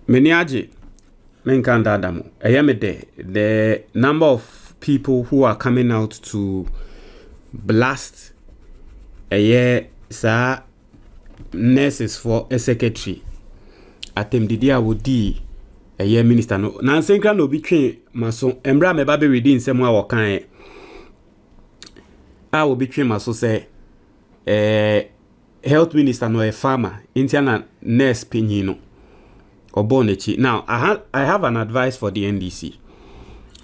Meniaji, menkanda damo. Ayamede, the number of people who are coming out to blast a year, sir, nurses for a secretary. Atem didia wodi a year minister no. Nansenkra no between maso embra me babe reading semwa wakan. I will between maso say health minister no a farmer, interna nurse pinino. Now, I have an advice for the NDC.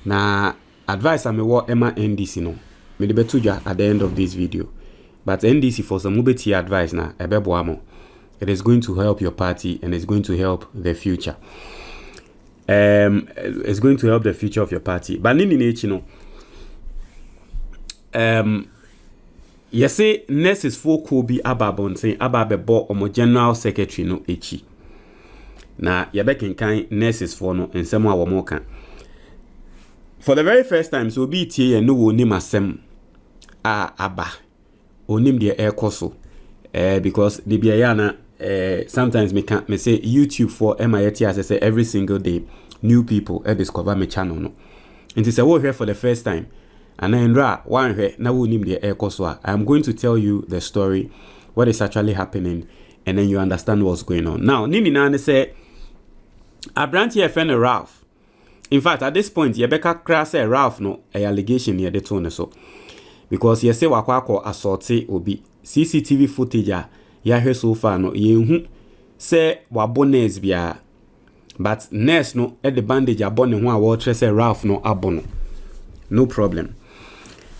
Now, advice I may work Emma NDC no. Me the betuja at the end of this video. But NDC for some mobile advice now, it is going to help your party and it's going to help the future. It's going to help the future of your party. But in nature, you say nurses for could be ababon saying ababebo or general secretary no echi. Na yabek kind nurses for no and some our more can. For the very first time, so be tea and no onim asem abba onim the air coso because the biana sometimes me say YouTube for MIT as I say every single day new people discover my channel no. And it's a word here for the first time. And then one here now onim the air coso. I am going to tell you the story, what is actually happening, and then you understand what's going on. Now, Nini Nane say a branch here friend Ralph. In fact, at this point, Yebeka crass Ralph no a allegation near the tone so. Because you say wakwako assaulti obi CCTV footage ya he so far no ye say wabones bia. But nurse no at the bandage abone ho a wo say Ralph no abono. No problem.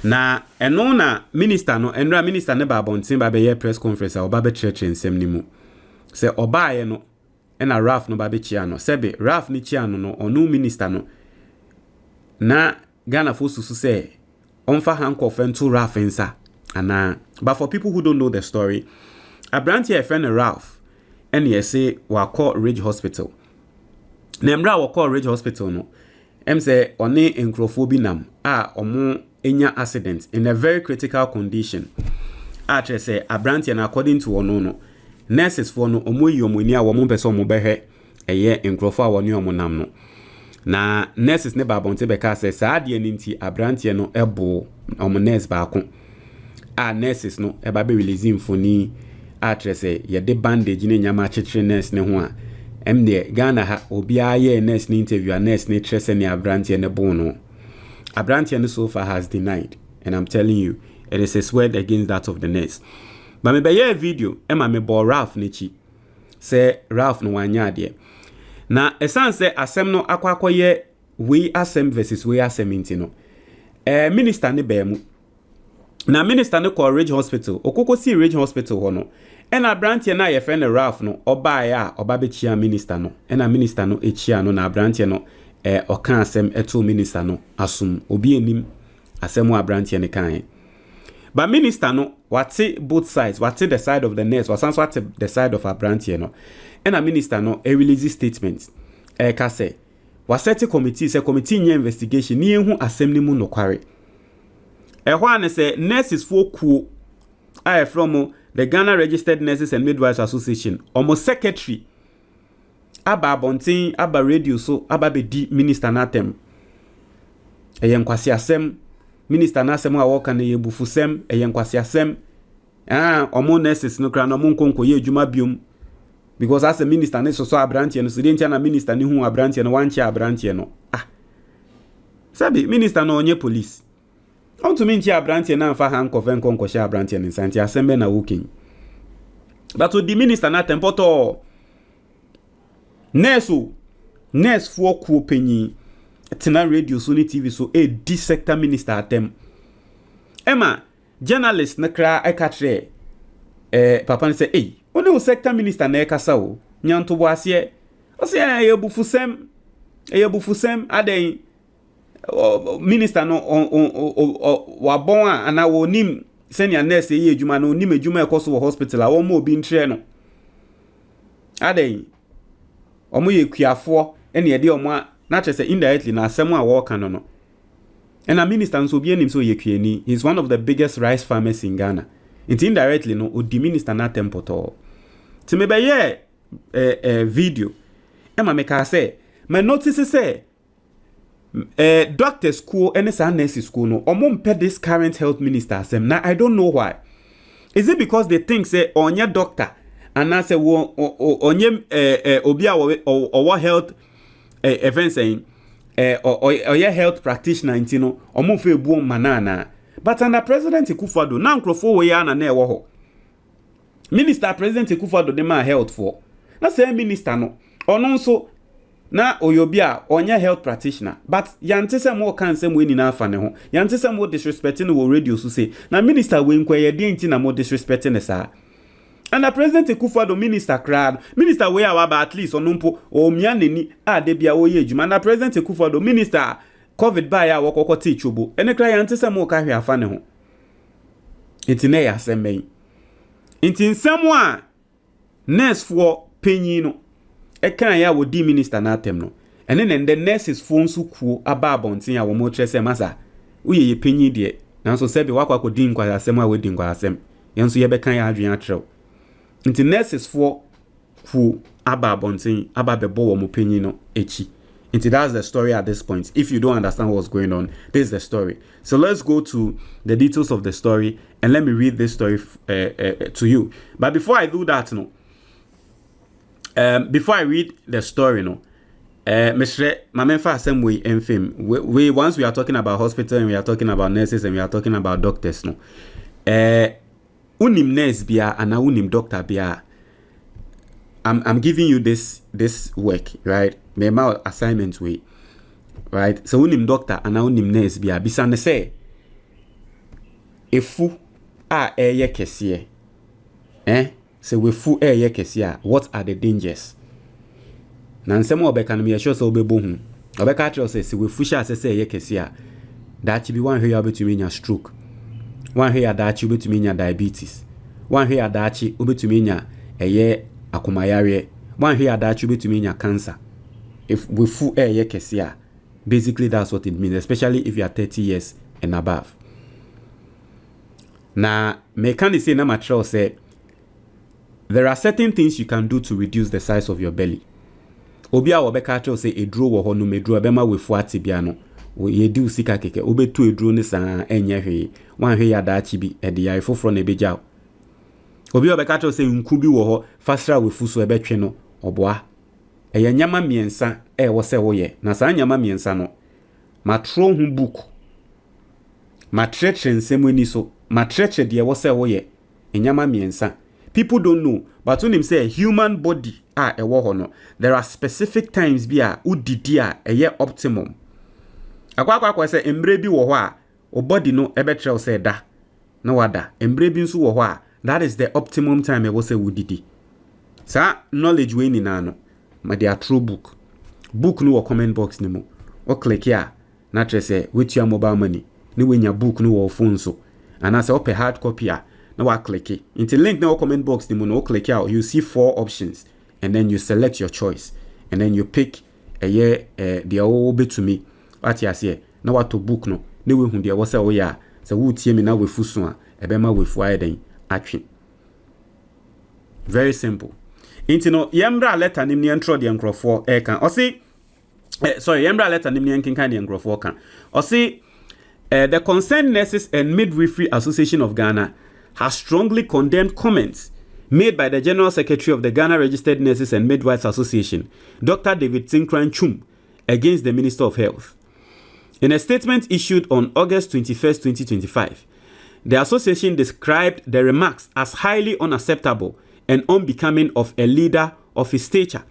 Na eno na minister no enra minister ne ba bontin ba be press conference a oba be church ensem ni mu. Say oba ye no na Ralph no ba be chia no sebe Ralph ni chia no onu minister no na Ghana for susu say onfa handcuff into Ralph insa ana. But for people who don't know the story, a branch here friend Ralph and he say wa call Ridge Hospital. Nemra wa call Ridge Hospital no em say one encrophobia nam omo enya accident in a very critical condition. Actually say a branch and according to ono no nurses for no omo yi omo ni a wo mo pese omo behe eye encropho a woni omo nam no. Na nurses ne ba bonte be ka say sa ade ani nti abrantie no ebo omo nurse ba ko a nurses no e ba be release mfoni a tre say ye de bandage ne nyama chechire nurse ne ho a em de Ghana ha obi a ye nurse ne interview a nurse ne tre say ne abrantie ne bo no abrantie ne so far has denied, and I'm telling you it is a swear against that of the nurse. But me be ye video e ma me bo Ralph ne chi say Ralph no wanya de. Na esan se asem no akwakoye we asem versus we asem inti no. Minister ne be mu. Na minister ne call Ridge Hospital. Okoko si Ridge Hospital ho no. Ena brantie na ye friend Ralph no oba ya oba be chia minister no. Ena minister no echia no na brantie no oka asem eto minister no asum obi enim asem wa brantie ne kan. But minister no wate both sides, wate the side of the nurse, wate the side of a brantie no. And a minister no a release statement ka say waseti committee say committee nya investigation ni ehu asem ni mu no kware ho an say nurses for kuo I from the Ghana Registered Nurses and Midwives Association almost secretary aba bontin aba radio so aba be di minister natem nkwasi asem minister na asem a woka na yebufusem nkwasi asem omo nurses no kra no mo nkonko ye adwuma biom. Because as a minister, ne so abrantie no so dey na minister ni hu abrantie no wanche abrantie no. Sabi minister no onye police. On to minchi abrantie na fa handcuff enkonko sha abrantie ni santi asembe na working. But to the minister na tempoto nurse for ku penyi tena radio so ni TV so di sector minister atem. Emma journalist na kra ekatre papa ni say One sector minister na ekasa o nyanto bo ase o se eyebufusem aden minister no wabon ana wonim senior nurse ye adwuma no onim adwuma ekoso wo hospital a wo ma obi ntre no aden omo ye kuafo ene ye de omo na chese indirectly na asem a wo kan no and a minister so bi enim so ye kuani. He's one of the biggest rice farmers in Ghana. It's indirectly no o di minister na tempoto. To me by video Emma make her say, my notice say, doctor school and nurse school no, pay this current health minister them. Now I don't know why. Is it because they think say on your doctor and I say on your obia or health event saying or your health practitioner you know or fe boom manana. But under President Akufo-Addo now nkrofo we ya na na ewo ho. Minister President Akufo-Addo de ma health for. Na say minister no ono nso na oyobia onye health practitioner but yante se mo kan se mo ni na afa ne ho yante se mo disrespecting wo radio so say na minister we nkwaye de nti na mo disrespecting ne sa and the President Akufo-Addo minister crowd minister we awa at least onumpo o mia neni a de bia wo ye adwuma na President Akufo-Addo minister covid ba ya wo kokko te chobo ene kra yante se mo ka hwe afa ne ho enti na ya semben enti nsemo a nurse for penyin no ekan ya wo di minister na atem no ene ne the nurses phone so kuo aba abonten ya wo mo tre se masa uye ye penyin de nanso se be wakwa kodi nkwa asem a wedi nkwa asem yenso ye bekan ya adwen atrew nti nurses for kuo aba abonten aba bebo wo mo penyin no echi nti that's the story at this point. If you don't understand what's going on, this is the story. So let's go to the details of the story and let me read this story to you. But before I do that, before I read the story, Mr. Mamenfa Assembly and film. We once we are talking about hospital and we are talking about nurses and we are talking about doctors, unim nurse bia and unim doctor bia. I'm giving you this work, right? My assignment way, right? So unim doctor and unim nurse bia bisane say efu a eye kesiye, so we fu eye kesiya. What are the dangers? Na nsemo obeka no me sure so obebo hu. Obeka tell say we fu sha say eye kesiya. That be one here obetumi nya stroke. One here that obetumi nya diabetes. One here that obetumi nya eye akomayare. One here that obetumi nya cancer. If we fu eye kesiya, basically that's what it means, especially if you are 30 years and above. Na me can say na mature say there are certain things you can do to reduce the size of your belly. Obi a obeka tell say eduro wo ho no meduro bema we fu atibia no. Ye di usika keke obetu eduro ni sa enye hwe. Wan hwe ya da chi bi e de yare foforo na beja. Obi obeka tell say nku bi wo ho fasra we fu so ebetwe no oboa. Eye nyama miensa wo se wo ye. Na sa nyama miensa no matro hu book. Matreche nsemweni so matreche de wo se wo ye. Enyama miensa. People don't know, but when him say human body ewo ho no, there are specific times bi a udidi eye optimum. Akwa say embre bi wo ho a o body no ebetrel say da na wada embre bi nso wo ho a that is the optimum time e wo say udidi. Sa knowledge we ni na no ma dia true book no wo comment box ni mo o click here na tre say with your mobile money ni we nya book no wo phone so and I say open hard copy now I click it. Into link now comment box the mono click out. You see 4 options and then you select your choice and then you pick a year the old bit to me. What you say now what to book no. Ne we hun dia wo say oh yeah. So who tie me now we fuso a ebema we fu aden atwe. Very simple. Into no yembra letter nim ne intro the nkrofo e kan. O say sorry yembra letter nim ne nkenkan the nkrofo kan. O say the Concerned Nurses and Midwifery Association of Ghana has strongly condemned comments made by the General Secretary of the Ghana Registered Nurses and Midwives Association, Dr. David Tinkran Chum, against the Minister of Health. In a statement issued on August 21, 2025, the association described the remarks as highly unacceptable and unbecoming of a leader of his stature.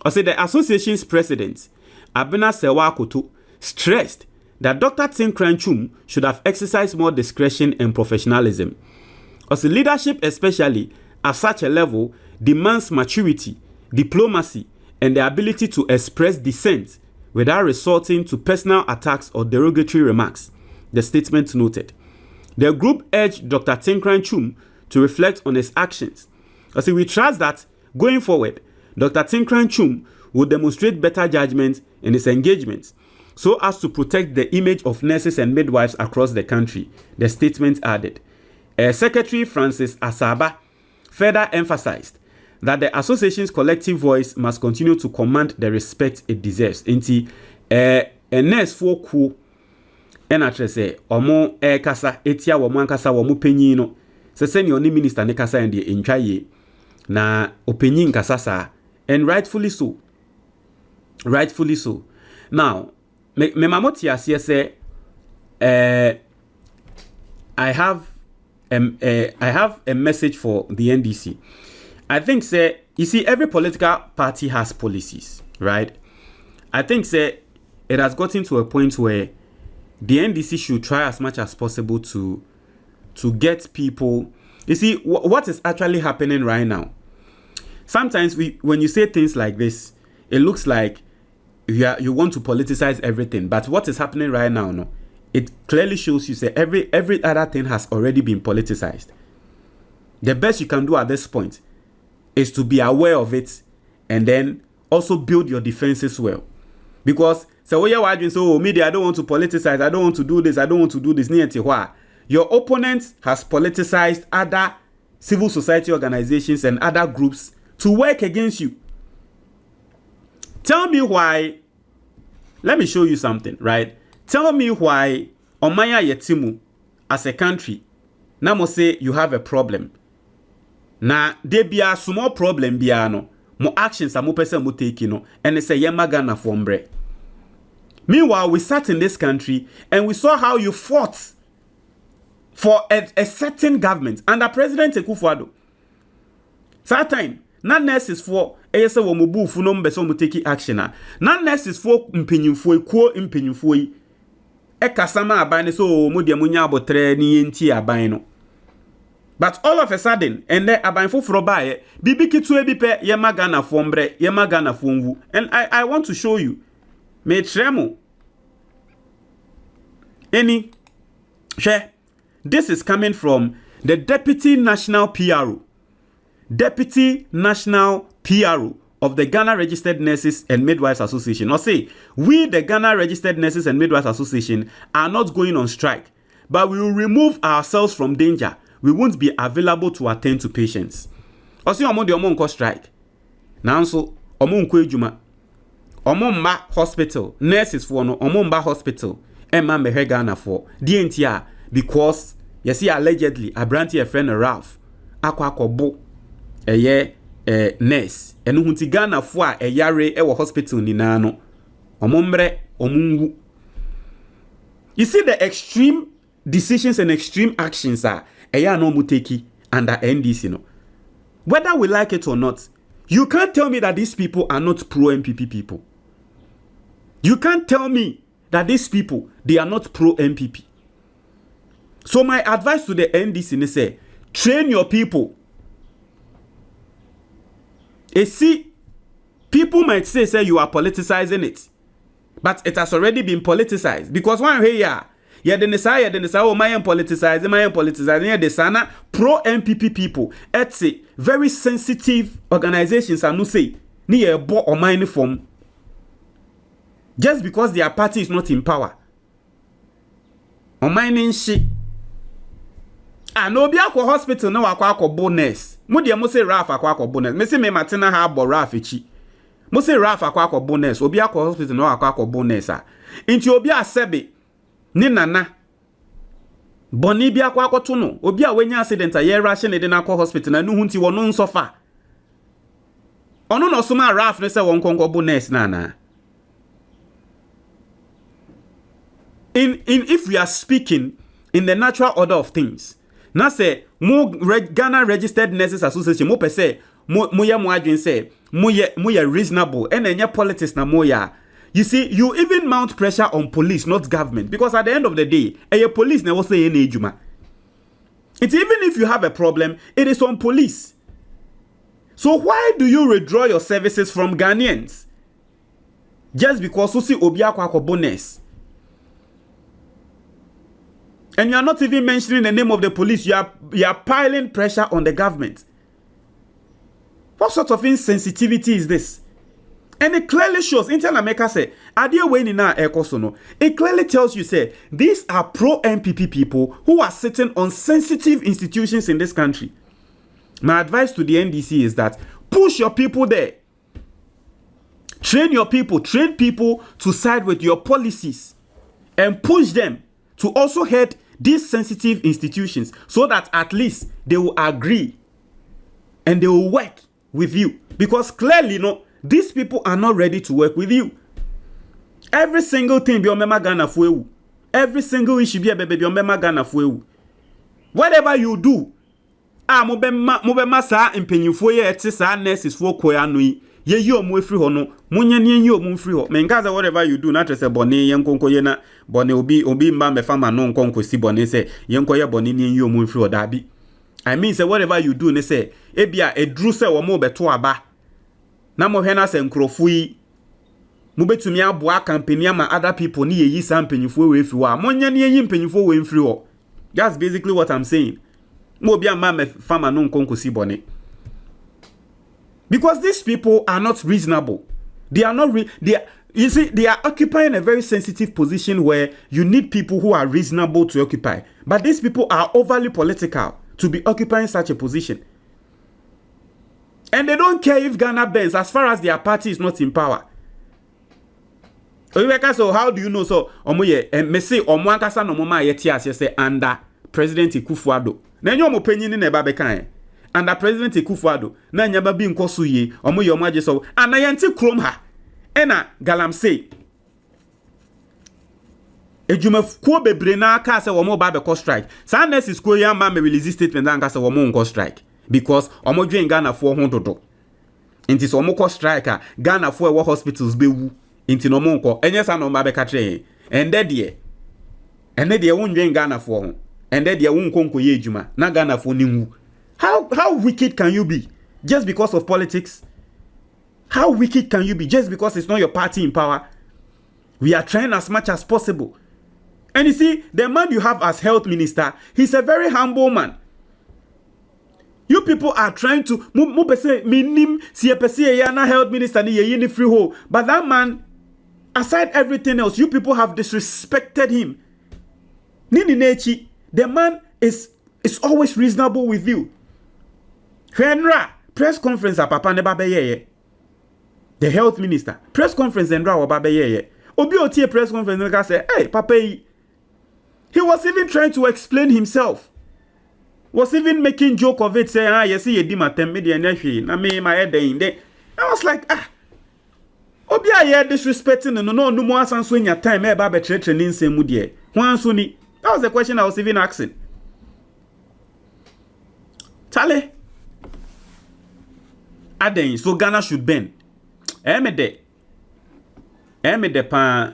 Also, the association's president, Abena Sewakoto, stressed that Dr. Tinkran Chum should have exercised more discretion and professionalism. Also, leadership, especially at such a level, demands maturity, diplomacy, and the ability to express dissent without resorting to personal attacks or derogatory remarks, the statement noted. The group urged Dr. Tinkran Chum to reflect on his actions. Also, we trust that, going forward, Dr. Tinkran Chum will demonstrate better judgment in his engagements so as to protect the image of nurses and midwives across the country, the statement added. Secretary Francis Asaba further emphasized that the association's collective voice must continue to command the respect it deserves. Inti, nurse for ku, ena say, omo kasa, etia woman kasa womu penyi no, se seni oni minister ne kasa ndi enchaye, na opinion kasa sa, and rightfully so. Rightfully so. Now, me mamoti asiye say, I have a message for the NDC. I think, say, you see, every political party has policies, right? I think, say, it has gotten to a point where the NDC should try as much as possible to get people. You see, what is actually happening right now? Sometimes when you say things like this, it looks like you want to politicize everything. But what is happening right now, no? It clearly shows you, say, every other thing has already been politicized. The best you can do at this point is to be aware of it and then also build your defenses well. Because so you're arguing, so media, I don't want to politicize, I don't want to do this, I don't want to do this. Your opponent has politicized other civil society organizations and other groups to work against you. Tell me why. Let me show you something, right? Tell me why Omaya Yetimu as a country now must say you have a problem. Na there be a small problem biano. Mo actions are mo person mo take no and they say yemagana fombre. Meanwhile, we sat in this country and we saw how you fought for a certain government under President Akufo-Addo. That time, not nurses for ASA wo mo bu fu no mbe so mo take action na. Not nurses for mpenyimfo ekuo mpenyimfo yi. Ekasama aban so mo de munya abotre ni enti aban no. But all of a sudden, and then aban foforo bae, bibi kitu ebi pe yema Ghana fombre, yema Ghana fonwu. And I want to show you. Me tremo. This is coming from the Deputy National PRO. Deputy National PRO of the Ghana Registered Nurses and Midwives Association. Or say, we, the Ghana Registered Nurses and Midwives Association, are not going on strike, but we will remove ourselves from danger. We won't be available to attend to patients. Or say, omo de omo nko strike. Nanso, omo nko ejuma. Omo mba hospital. Nurses for no, omo mba hospital. Emma mehe Ghana for. DNTR. Because, you see, allegedly, a brandy a friend Ralph. Akwa kobo. Nurse enu hunti Ghana fo a yare e wo hospital ni na no omombre omungu. You see the extreme decisions and extreme actions are no muteki under NDC no. Whether we like it or not, you can't tell me that these people are not pro MPP people. You can't tell me that these people, they are not pro MPP. So my advice to the NDC is say, train your people. See, people might say you are politicizing it, but it has already been politicized. Because one here, oh, my politicizing, yeah, the sana pro MPP people. It's a very sensitive organizations. I no say ni a bo or mine form. Just because their party is not in power. Or mining shit. No be akwa hospital no akwa bonus. Mo de mo say Raf akwa bonus. Me say me Martina ha bo Raf echi. Mo say Raf akwa bonus. Obi akwa hospital no akwa bonus a. Inti obi asebe ni nana. Boni bi akwa to no. Obi a wenya accident a ye rush ne de na akwa hospital na nu hunti wono nsofa. Ono no soma Raf ne say won konko bonus na. If we are speaking in the natural order of things, now say Ghana Registered Nurses Association mo pese mo adwin say mo reasonable and enye politics na mo ya. You see, you even mount pressure on police, not government, because at the end of the day, police never say any ejuma. It's even if you have a problem, it is on police. So why do you withdraw your services from Ghanaians? Just because you see obiakwa bonus. And you are not even mentioning the name of the police. You are piling pressure on the government. What sort of insensitivity is this? And it clearly shows, Intel America say, it clearly tells you, say, these are pro-MPP people who are sitting on sensitive institutions in this country. My advice to the NDC is that Push your people there. Train your people. Train people to side with your policies and push them to also head these sensitive institutions so that at least they will agree and they will work with you. Because clearly, these people are not ready to work with you. Every single thing be on mema Ghana for you. Every single issue be on mema Ghana for you. Whatever you do, mobema sa impenyufo ye eti sa nurses for koya nui. Ye yi omo efri ho no, munye ni yi omo efri ho. Menkaza whatever you do, na trese bone yenkonko ye na bone obi mba me fama no nkonko si bone se yenko ye bone ni yi omo efri ho dabi. I mean say whatever you do ne say ebia edru se wo mo beto aba. Na mo hwe na se nkrofo yi mo betumi aboa campaign ama other people ni ye yi sa mpenyufo we efri ho a munye ni yi mpenyufo we efri ho. That's basically what I'm saying. Mo bia mba me fama no nkonko si bone. Because these people are not reasonable. They are not you see, they are occupying a very sensitive position where you need people who are reasonable to occupy. But these people are overly political to be occupying such a position. And they don't care if Ghana bends as far as their party is not in power. So how do you know? So me say omwankasa no mama yeti as say under President Akufo-Addo. Na nyo mo panyin na eba bekan. Under President Akufo-Addo na nyaba bi nkoso ye omo ye omo age so anayente krom ha ena galamsey ejuma ko bebre na aka se omo ba be ko strike sa nurses ko ya ma me release statement anga se omo nko strike because omo dwen Ghana fo ho dodo enti so omo ko strike a Ghana fo e wo hospitals be wu enti no mo nko enye sa no ma be ka tre ende de won dwen Ghana fo ho ende de won nko ye ejuma na Ghana fo ni wu. How wicked can you be just because of politics? How wicked can you be just because it's not your party in power? We are trying as much as possible. And you see, the man you have as health minister, he's a very humble man. You people are trying to health minister ni free ho. But that man, aside everything else, you people have disrespected him. Nini nechi, the man is always reasonable with you. Henra press conference a papa ne babeye. The health minister press conference Henra wa babeye. Obi otie press conference ne say, "Hey, papa." He was even trying to explain himself. Was even making joke of it, saying, "You see, you di matem me di enehwe na me my head dey." I was like, Obi aye disrespecting no mo asanso nya time e ba be tretre ni nsemu de. Hwanso ni. That was the question I was even asking. Tale. Aden, so Ghana should bend. Emede pa.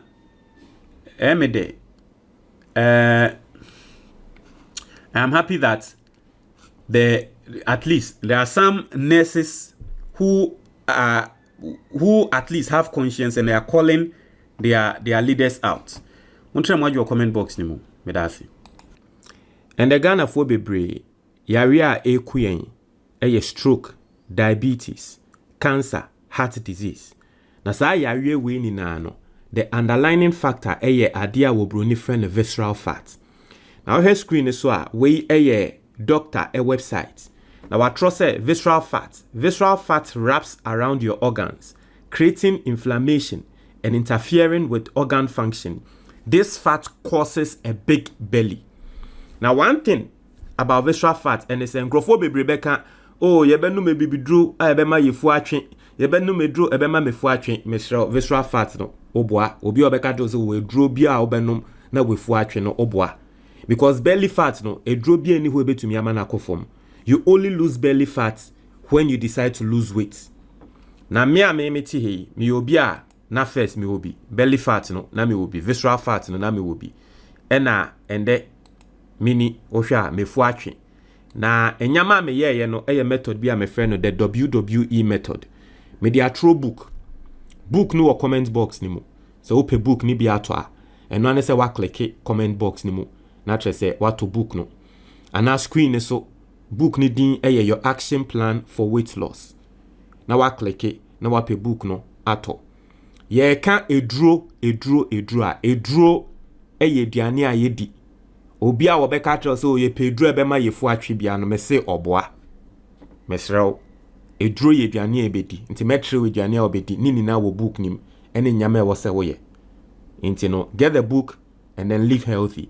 I'm happy that at least there are some nurses who at least have conscience and they are calling their leaders out. Won't your comment box nimo, medasi. And the Ghana for bebre, yarea kuyen, stroke, diabetes, cancer, heart disease. Na sa yare we ni na no. The underlying factor adia wo broni friend visceral fat. Now her screen is so we doctor a website. Now what trust visceral fat. Visceral fat wraps around your organs, creating inflammation and interfering with organ function. This fat causes a big belly. Now one thing about visceral fat and it's engrofo Rebecca. Oh, yebenu me bibidru ebema yefu atwe yebenu me dru ebema mefu atwe visceral fat no oboa obi obeka do so we dru bia obenum na wefu atwe no oboa because belly fat no edru bia ni ho ebetumi ama na akofom. You only lose belly fat when you decide to lose weight. Na me meti he me obi a na first me obi belly fat no na me obi visceral fat no na me obi ena ende mini ohwa mefu atwe. Na enyama me ye no method bi a me friend no the WWE method. Me dia throw book no comment box ni mo. So open book ni bi ato a eno ane se wa click comment box ni mo na tre se what to book no. And na screen ni so book ni din your action plan for weight loss. Na wa click na wa pe book no ato. Ye ka eduro duane a ye di. Obi a wobeka tro so ye pedro ebe ma yefu atwe bia no me se oboa mesrew eduro ye aduane a ebedi nti metre aduane a obedi ni na wo book nim ene nyame wo se wo ye nti no get the book and then live healthy